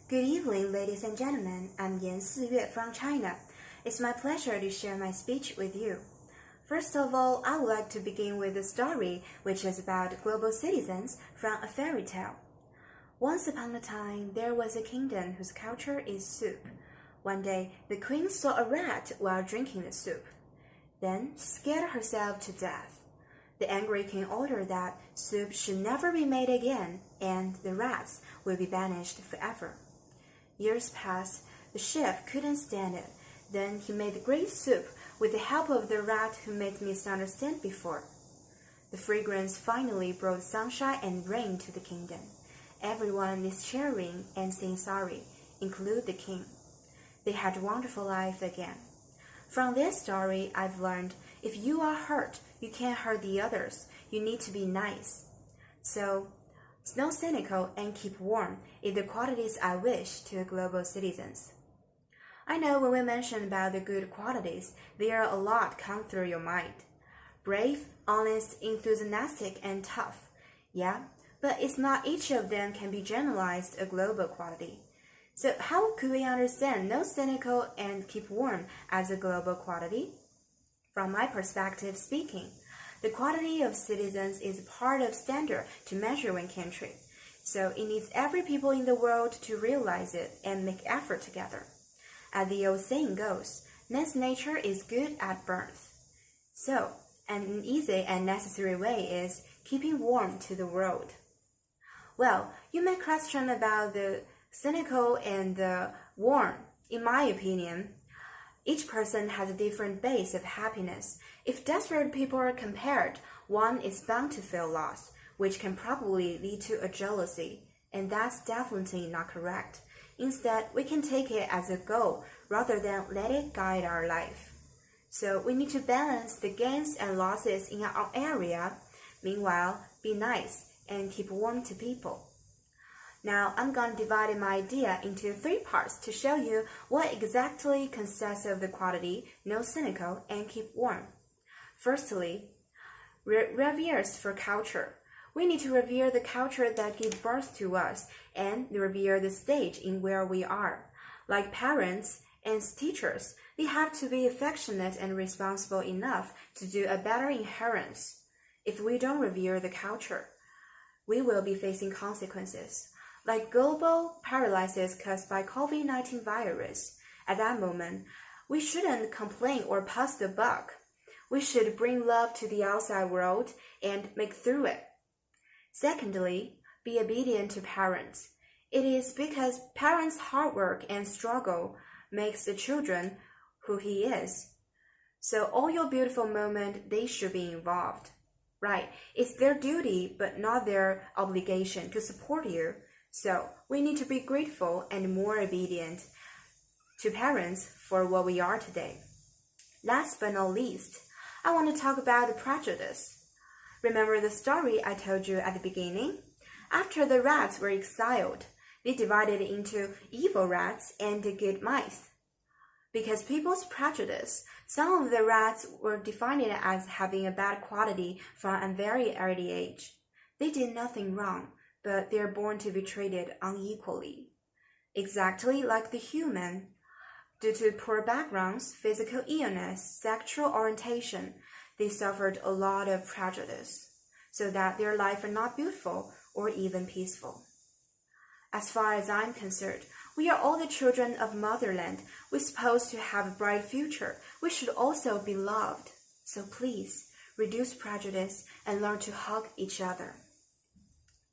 Good evening, ladies and gentlemen. I'm YAN SIYUE from China. It's my pleasure to share my speech with you. First of all, I would like to begin with a story which is about global citizens from a fairy tale. Once upon a time, there was a kingdom whose culture is soup. One day, the queen saw a rat while drinking the soup. Then she scared herself to death. The angry king ordered that soup should never be made again, and the rats will be banished forever. Years passed. The chef couldn't stand it. Then he made great soup with the help of the rat who made misunderstand before. The fragrance finally brought sunshine and rain to the kingdom. Everyone is cheering and saying sorry, including the king. They had a wonderful life again. From this story, I've learned if you are hurt, you can't hurt the others. You need to be nice. So, no cynical and keep warm is the qualities I wish to global citizens. I know when we mention about the good qualities, there are a lot come through your mind. Brave, honest, enthusiastic, and tough. Yeah, but it's not each of them can be generalized a global quality. So how could we understand no cynical and keep warm as a global quality? From my perspective speaking, the quality of citizens is part of standard to measure one country. So it needs every people in the world to realize it and make effort together. As the old saying goes, man's nature is good at birth. So, an easy and necessary way is keeping warm to the world. Well, you may question about the cynical and the warm. In my opinion, each person has a different base of happiness. If desperate people are compared, one is bound to feel lost, which can probably lead to a jealousy, and that's definitely not correct. Instead, we can take it as a goal rather than let it guide our life. So we need to balance the gains and losses in our area. Meanwhile, be nice and keep warm to people. Now, I'm going to divide my idea into 3 parts to show you what exactly consists of the quality, no cynical, and keep warm. Firstly, reveres for culture. We need to revere the culture that gives birth to us and revere the stage in where we are. Like parents and teachers, they have to be affectionate and responsible enough to do a better inheritance. If we don't revere the culture, we will be facing consequences. Like global paralysis caused by COVID-19 virus. At that moment, we shouldn't complain or pass the buck. We should bring love to the outside world and make through it. Secondly, be obedient to parents. It is because parents' hard work and struggle makes the children who he is. So all your beautiful moments, they should be involved. Right, it's their duty but not their obligation to support you. So we need to be grateful and more obedient to parents for what we are today. Last but not least, I want to talk about the prejudice. Remember the story I told you at the beginning? After the rats were exiled, they divided into evil rats and good mice. Because people's prejudice, some of the rats were defined as having a bad quality from a very early age. They did nothing wrong, but they are born to be treated unequally. Exactly like the human. Due to poor backgrounds, physical illness, sexual orientation, they suffered a lot of prejudice, so that their life are not beautiful or even peaceful. As far as I'm concerned, we are all the children of motherland. We're supposed to have a bright future. We should also be loved. So please, reduce prejudice and learn to hug each other.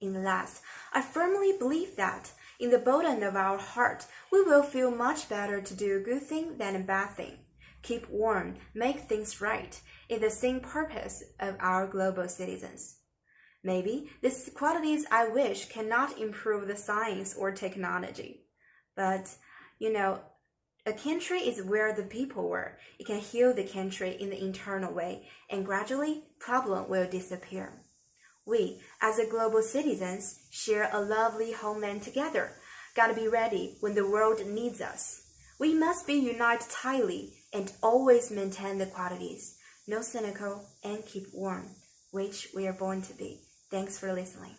In the last, I firmly believe that in the bottom of our heart, we will feel much better to do a good thing than a bad thing. Keep warm, make things right, is the same purpose of our global citizens. Maybe these qualities I wish cannot improve the science or technology. But, a country is where the people were. It can heal the country in the internal way, and gradually, problem will disappear. We, as a global citizens, share a lovely homeland together. Gotta be ready when the world needs us. We must be united tightly and always maintain the qualities, no cynical and keep warm, which we are born to be. Thanks for listening.